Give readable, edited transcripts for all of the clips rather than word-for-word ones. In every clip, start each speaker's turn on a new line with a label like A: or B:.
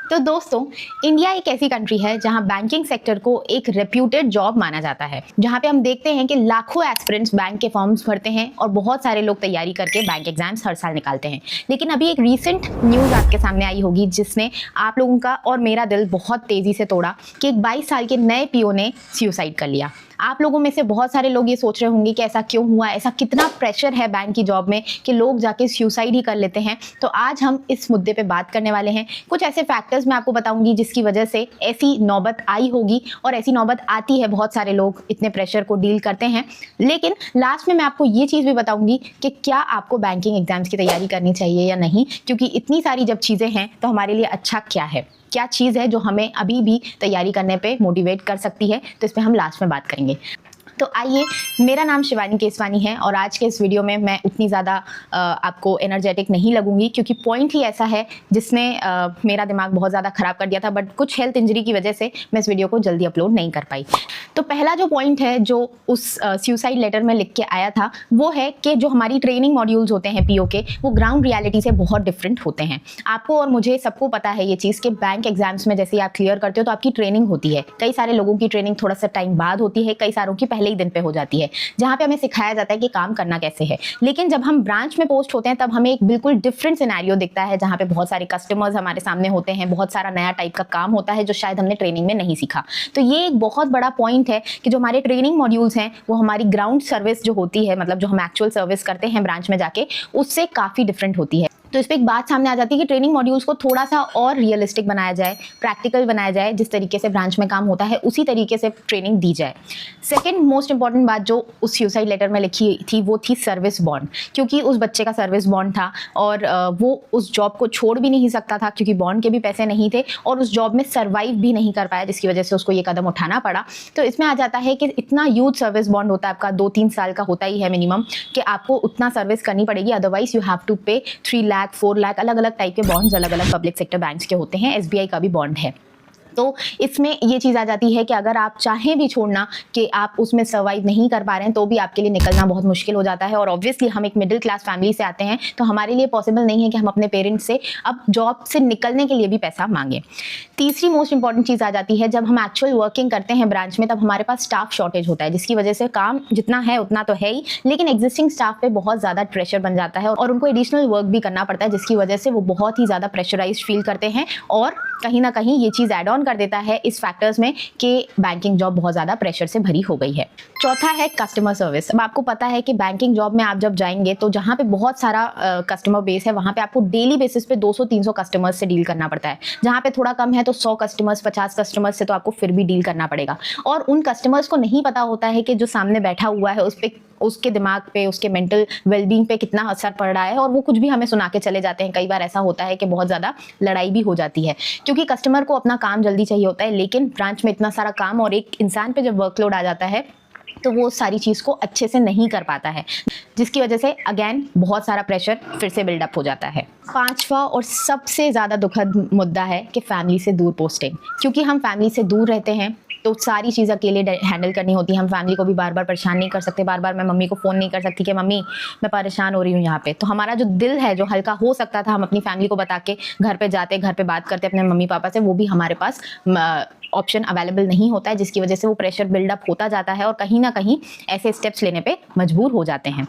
A: तो दोस्तों, इंडिया एक ऐसी कंट्री है जहां बैंकिंग सेक्टर को एक रेप्यूटेड जॉब माना जाता है, जहां पे हम देखते हैं कि लाखों एस्पिरेंट्स बैंक के फॉर्म्स भरते हैं और बहुत सारे लोग तैयारी करके बैंक एग्जाम्स हर साल निकालते हैं। लेकिन अभी एक रीसेंट न्यूज़ आपके सामने आई होगी जिसने आप लोगों का और मेरा दिल बहुत तेज़ी से तोड़ा कि एक 22 साल के नए पीओ ने सुसाइड कर लिया। आप लोगों में से बहुत सारे लोग ये सोच रहे होंगे कि ऐसा क्यों हुआ, ऐसा कितना प्रेशर है बैंक की जॉब में कि लोग जाके सुसाइड ही कर लेते हैं। तो आज हम इस मुद्दे पे बात करने वाले हैं। कुछ ऐसे फैक्टर्स मैं आपको बताऊंगी जिसकी वजह से ऐसी नौबत आई होगी, और ऐसी नौबत आती है, बहुत सारे लोग इतने प्रेशर को डील करते हैं। लेकिन लास्ट में मैं आपको ये चीज़ भी बताऊंगी कि क्या आपको बैंकिंग एग्जाम्स की तैयारी करनी चाहिए या नहीं, क्योंकि इतनी सारी जब चीज़ें हैं तो हमारे लिए अच्छा क्या है, क्या चीज़ है जो हमें अभी भी तैयारी करने पे मोटिवेट कर सकती है। तो इस पर हम लास्ट में बात करेंगे। तो आइए, मेरा नाम शिवानी केसवानी है और आज के इस वीडियो में मैं उतनी ज़्यादा आपको एनर्जेटिक नहीं लगूंगी, क्योंकि पॉइंट ही ऐसा है जिसने मेरा दिमाग बहुत ज़्यादा ख़राब कर दिया था। बट कुछ हेल्थ इंजरी की वजह से मैं इस वीडियो को जल्दी अपलोड नहीं कर पाई। तो पहला जो पॉइंट है जो उस सुसाइड लेटर में लिख के आया था वो है कि जो हमारी ट्रेनिंग मॉड्यूल्स होते हैं पीओ के, वो ग्राउंड रियलिटी से बहुत डिफरेंट होते हैं। आपको और मुझे सबको पता है ये चीज़ कि बैंक एग्जाम्स में जैसे आप क्लियर करते हो तो आपकी ट्रेनिंग होती है। कई सारे लोगों की ट्रेनिंग थोड़ा सा टाइम बाद होती है, कई सारों की पहले ही दिन पे हो जाती है, जहां पे हमें सिखाया जाता है कि काम करना कैसे है। लेकिन जब हम ब्रांच में पोस्ट होते हैं तब हमें एक बिल्कुल डिफरेंट सिनेरियो दिखता है, जहां पे बहुत सारे कस्टमर्स हमारे सामने होते हैं, बहुत सारा नया टाइप का काम होता है जो शायद हमने ट्रेनिंग में नहीं सीखा। तो ये एक बहुत बड़ा पॉइंट है कि जो हमारे ट्रेनिंग मॉड्यूल्स हैं वो हमारी ग्राउंड सर्विस जो होती है, मतलब जो हम एक्चुअल सर्विस करते हैं ब्रांच में जाके, उससे काफ़ी डिफरेंट होती है। तो इस पर एक बात सामने आ जाती है कि ट्रेनिंग मॉड्यूल्स को थोड़ा सा और रियलिस्टिक बनाया जाए, प्रैक्टिकल बनाया जाए। जिस तरीके से ब्रांच में काम होता है उसी तरीके से ट्रेनिंग दी जाए। सेकंड मोस्ट इंपॉर्टेंट बात जो उस सुसाइड लेटर में लिखी थी वो थी सर्विस बॉन्ड, क्योंकि उस बच्चे का सर्विस बॉन्ड था और वो उस जॉब को छोड़ भी नहीं सकता था क्योंकि बॉन्ड के भी पैसे नहीं थे, और उस जॉब में सर्वाइव भी नहीं कर पाया, जिसकी वजह से उसको ये कदम उठाना पड़ा। तो इसमें आ जाता है कि इतना ह्यूज सर्विस बॉन्ड होता है आपका, 2-3 साल का होता ही है मिनिमम, कि आपको उतना सर्विस करनी पड़ेगी, अदरवाइज यू हैव टू पे 3 लाख 4 लाख। अलग अलग टाइप के बॉन्ड्स अलग अलग पब्लिक सेक्टर बैंक्स के होते हैं, एसबीआई का भी बॉन्ड है। तो इसमें ये चीज़ आ जाती है कि अगर आप चाहें भी छोड़ना कि आप उसमें सर्वाइव नहीं कर पा रहे हैं तो भी आपके लिए निकलना बहुत मुश्किल हो जाता है। और ऑब्वियसली हम एक मिडिल क्लास फैमिली से आते हैं तो हमारे लिए पॉसिबल नहीं है कि हम अपने पेरेंट्स से अब जॉब से निकलने के लिए भी पैसा मांगें। तीसरी मोस्ट इंपॉर्टेंट चीज़ आ जाती है, जब हम एक्चुअल वर्किंग करते हैं ब्रांच में तब हमारे पास स्टाफ शॉर्टेज होता है, जिसकी वजह से काम जितना है उतना तो है ही, लेकिन एग्जिस्टिंग स्टाफ पे बहुत ज़्यादा प्रेशर बन जाता है और उनको एडिशनल वर्क भी करना पड़ता है, जिसकी वजह से वो बहुत ही ज़्यादा प्रेशराइज फील करते हैं। और कहीं ना कहीं ये चीज़ ऐड ऑन कर देता है इस फैक्टर्स में कि बैंकिंग जॉब बहुत ज़्यादा प्रेशर से भरी हो गई है। चौथा है कस्टमर सर्विस। अब आपको पता है कि बैंकिंग जॉब में आप जब जाएंगे तो जहाँ पे बहुत सारा कस्टमर बेस है वहाँ पे आपको डेली बेसिस पे 200-300 कस्टमर्स से डील करना पड़ता है। जहाँ पे थोड़ा कम है तो 100 कस्टमर्स 50 कस्टमर्स से तो आपको फिर भी डील करना पड़ेगा। और उन कस्टमर्स को नहीं पता होता है कि जो सामने बैठा हुआ है उस पर, उसके दिमाग पे, उसके मेंटल वेलबींग पे कितना असर पड़ रहा है, और वो कुछ भी हमें सुना के चले जाते हैं। कई बार ऐसा होता है कि बहुत ज़्यादा लड़ाई भी हो जाती है, क्योंकि कस्टमर को अपना काम जल्दी चाहिए होता है, लेकिन ब्रांच में इतना सारा काम और एक इंसान पे जब वर्कलोड आ जाता है तो वो सारी चीज़ को अच्छे से नहीं कर पाता है, जिसकी वजह से अगेन बहुत सारा प्रेशर फिर से बिल्डअप हो जाता है। पांचवा और सबसे ज़्यादा दुखद मुद्दा है कि फैमिली से दूर पोस्टिंग। क्योंकि हम फैमिली से दूर रहते हैं तो सारी चीज़ अकेले हैंडल करनी होती है। हम फैमिली को भी बार बार परेशान नहीं कर सकते, बार बार मैं मम्मी को फ़ोन नहीं कर सकती कि मम्मी मैं परेशान हो रही हूँ यहाँ पे। तो हमारा जो दिल है जो हल्का हो सकता था हम अपनी फैमिली को बता के घर पे जाते, घर पे बात करते अपने मम्मी पापा से, वो भी हमारे पास ऑप्शन अवेलेबल नहीं होता है, जिसकी वजह से वो प्रेशर बिल्डअप होता जाता है और कहीं ना कहीं ऐसे स्टेप्स लेने पे मजबूर हो जाते हैं।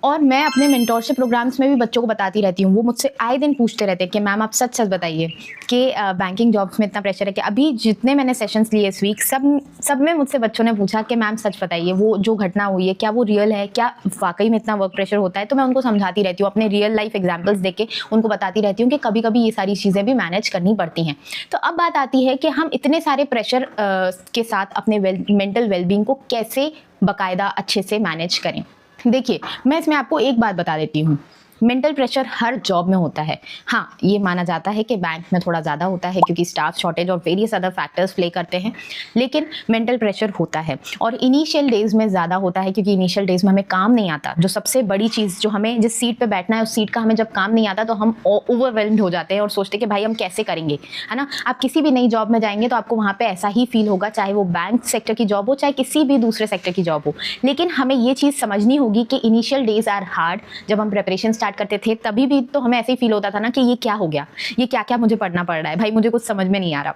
A: और मैं अपने मेंटोरशिप प्रोग्राम्स में भी बच्चों को बताती रहती हूँ। वो मुझसे आए दिन पूछते रहते हैं कि मैम आप सच सच बताइए कि बैंकिंग जॉब्स में इतना प्रेशर है कि अभी जितने मैंने सेशंस लिए इस वीक सब में मुझसे बच्चों ने पूछा कि मैम सच बताइए, वो जो घटना हुई है क्या वो रियल है, क्या वाकई में इतना वर्क प्रेशर होता है। तो मैं उनको समझाती रहती हूँ, अपने रियल लाइफ एग्जाम्पल्स देख के उनको बताती रहती हूँ कि कभी कभी ये सारी चीज़ें भी मैनेज करनी पड़ती हैं। तो अब बात आती है कि हम इतने सारे प्रेशर के साथ अपने मेंटल वेलबींग को कैसे बाकायदा अच्छे से मैनेज करें। देखिए, मैं इसमें आपको एक बात बता देती हूँ, मेंटल प्रेशर हर जॉब में होता है। हाँ, ये माना जाता है कि बैंक में थोड़ा ज़्यादा होता है क्योंकि स्टाफ शॉर्टेज और वेरियस अदर फैक्टर्स प्ले करते हैं, लेकिन मेंटल प्रेशर होता है और इनिशियल डेज में ज़्यादा होता है क्योंकि इनिशियल डेज में हमें काम नहीं आता। जो सबसे बड़ी चीज़, जो हमें जिस सीट पे बैठना है उस सीट का हमें जब काम नहीं आता तो हम ओवरवेल्म्ड हो जाते हैं और सोचते हैं कि भाई हम कैसे करेंगे, है ना। आप किसी भी नई जॉब में जाएंगे तो आपको वहाँ पर ऐसा ही फील होगा, चाहे वो बैंक सेक्टर की जॉब हो चाहे किसी भी दूसरे सेक्टर की जॉब हो। लेकिन हमें ये चीज़ समझनी होगी कि इनिशियल डेज आर हार्ड। जब हम प्रिपरेशन स्टार्ट स्टार्ट करते थे तभी भी तो हमें ऐसे ही फील होता था ना कि ये क्या हो गया, ये क्या क्या मुझे पढ़ना पड़ रहा है, भाई मुझे कुछ समझ में नहीं आ रहा।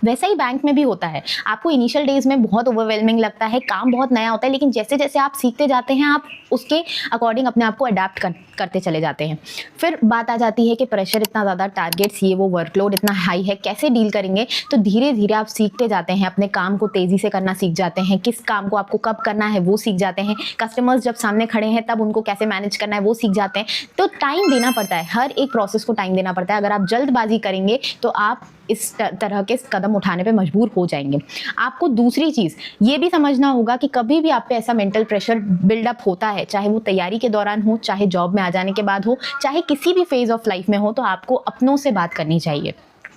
A: वैसा ही बैंक में भी होता है। आपको इनिशियल डेज में बहुत ओवरवेलमिंग लगता है, काम बहुत नया होता है, लेकिन जैसे जैसे आप सीखते जाते हैं आप उसके अकॉर्डिंग अपने आप को अडेप्ट करते चले जाते हैं। फिर बात आ जाती है कि प्रेशर इतना ज़्यादा, टारगेट्स ये वो, वर्कलोड इतना हाई है, कैसे डील करेंगे। तो धीरे धीरे आप सीखते जाते हैं, अपने काम को तेज़ी से करना सीख जाते हैं, किस काम को आपको कब करना है वो सीख जाते हैं, कस्टमर्स जब सामने खड़े हैं तब उनको कैसे मैनेज करना है वो सीख जाते हैं। तो टाइम देना पड़ता है, हर एक प्रोसेस को टाइम देना पड़ता है। अगर आप जल्दबाजी करेंगे तो आप इस तरह के कदम उठाने पे मजबूर हो जाएंगे। आपको दूसरी चीज़ ये भी समझना होगा कि कभी भी आप पे ऐसा मेंटल प्रेशर बिल्डअप होता है, चाहे वो तैयारी के दौरान हो, चाहे जॉब में आ जाने के बाद हो, चाहे किसी भी फेज़ ऑफ लाइफ में हो, तो आपको अपनों से बात करनी चाहिए।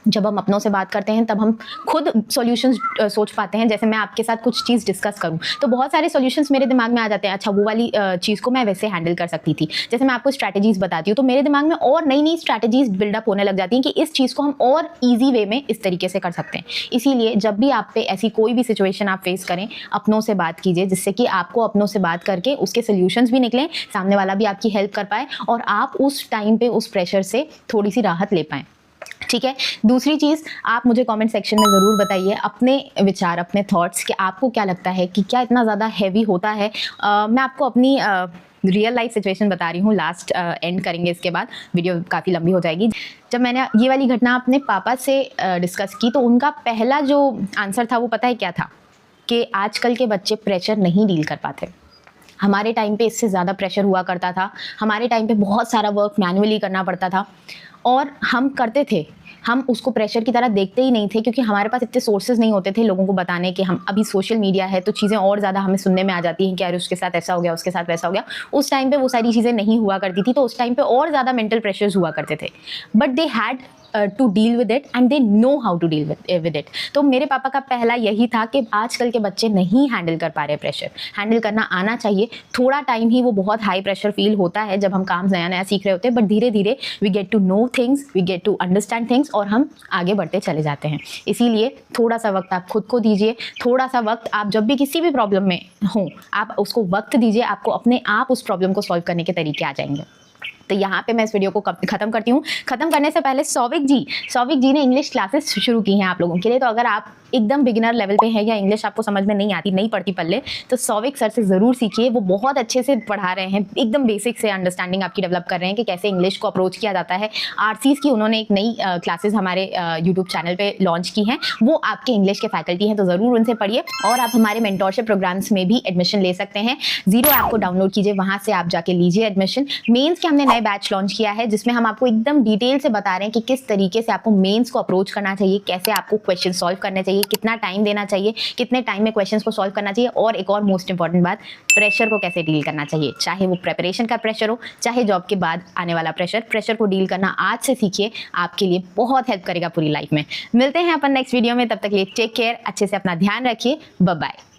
A: जब हम अपनों से बात करते हैं तब हम खुद सॉल्यूशंस सोच पाते हैं। जैसे मैं आपके साथ कुछ चीज़ डिस्कस करूं तो बहुत सारे सॉल्यूशंस मेरे दिमाग में आ जाते हैं, अच्छा वो वाली चीज़ को मैं वैसे हैंडल कर सकती थी। जैसे मैं आपको स्ट्रैटेजीज़ बताती हूँ तो मेरे दिमाग में और नई नई स्ट्रैटेजीज़ बिल्डअप होने लग जाती हैं कि इस चीज़ को हम और ईजी वे में इस तरीके से कर सकते हैं। इसीलिए जब भी आप पे ऐसी कोई भी सिचुएशन आप फेस करें, अपनों से बात कीजिए, जिससे कि आपको अपनों से बात करके उसके सोल्यूशंस भी निकलें, सामने वाला भी आपकी हेल्प कर पाए और आप उस टाइम पे उस प्रेशर से थोड़ी सी राहत ले पाएँ। ठीक है। दूसरी चीज़, आप मुझे कमेंट सेक्शन में ज़रूर बताइए अपने विचार, अपने थॉट्स कि आपको क्या लगता है कि क्या इतना ज़्यादा हैवी होता है। मैं आपको अपनी रियल लाइफ सिचुएशन बता रही हूँ, लास्ट एंड करेंगे, इसके बाद वीडियो काफ़ी लंबी हो जाएगी। जब मैंने ये वाली घटना अपने पापा से डिस्कस की तो उनका पहला जो आंसर था वो पता है क्या था, कि आजकल के बच्चे प्रेशर नहीं डील कर पाते। हमारे टाइम पे इससे ज़्यादा प्रेशर हुआ करता था। हमारे टाइम पे बहुत सारा वर्क मैन्युअली करना पड़ता था और हम करते थे, हम उसको प्रेशर की तरह देखते ही नहीं थे, क्योंकि हमारे पास इतने सोर्सेज नहीं होते थे लोगों को बताने के। हम अभी सोशल मीडिया है तो चीज़ें और ज़्यादा हमें सुनने में आ जाती हैं कि अरे उसके साथ ऐसा हो गया, उसके साथ वैसा हो गया। उस टाइम पे वो सारी चीज़ें नहीं हुआ करती थी, तो उस टाइम पे और ज़्यादा मेंटल प्रेशर्स हुआ करते थे, but they had to deal with it and they know how to deal with it. तो मेरे पापा का पहला यही था कि आजकल के बच्चे नहीं हैंडल कर पा रहे प्रेशर, हैंडल करना आना चाहिए। थोड़ा टाइम ही वो बहुत हाई प्रेशर फील होता है जब हम काम नया नया सीख रहे होते हैं, बट धीरे धीरे we get to know things, we get to understand things और हम आगे बढ़ते चले जाते हैं। इसीलिए थोड़ा सा वक्त आप खुद को दीजिए, थोड़ा सा वक्त आप जब भी किसी भी प्रॉब्लम में हों आप उसको वक्त दीजिए, आपको अपने आप उस प्रॉब्लम को सॉल्व करने के तरीके आ जाएंगे। तो यहाँ पे मैं इस वीडियो को खत्म करती हूँ। खत्म करने से पहले सौविक जी ने इंग्लिश क्लासेस शुरू की हैं आप लोगों के लिए। तो अगर आप एकदम बिगिनर लेवल पे हैं या इंग्लिश आपको समझ में नहीं आती, नहीं पड़ती पल्ले, तो सौविक सर से ज़रूर सीखिए। वो बहुत अच्छे से पढ़ा रहे हैं, एकदम बेसिक से अंडरस्टैंडिंग आपकी डेवलप कर रहे हैं कि कैसे इंग्लिश को अप्रोच किया जाता है। आरसीज की उन्होंने एक नई क्लासेस हमारे यूट्यूब चैनल पे लॉन्च की हैं, वो आपके इंग्लिश के फैकल्टी हैं, तो ज़रूर उनसे पढ़िए। और आप हमारे मेंटोरशिप प्रोग्राम्स में भी एडमिशन ले सकते हैं। जीरो ऐप को डाउनलोड कीजिए, वहाँ से आप जाके लीजिए एडमिशन। मेंस के हमने नए बैच लॉन्च किया है जिसमें हम आपको एकदम डिटेल से बता रहे हैं कि किस तरीके से आपको मेंस को अप्रोच करना चाहिए, कैसे आपको क्वेश्चन सॉल्व करने चाहिए, कितना टाइम देना चाहिए, कितने टाइम में क्वेश्चंस को सॉल्व करना चाहिए, और एक और मोस्ट इंपॉर्टेंट बात, प्रेशर को कैसे डील करना चाहिए, चाहे वो प्रिपरेशन का प्रेशर हो, चाहे जॉब के बाद आने वाला प्रेशर को डील करना आज से सीखिए, आपके लिए बहुत हेल्प करेगा पूरी लाइफ में। मिलते हैं अपन नेक्स्ट वीडियो में, तब तक के लिए टेक केयर, अच्छे से अपना ध्यान रखिए, बाय बाय।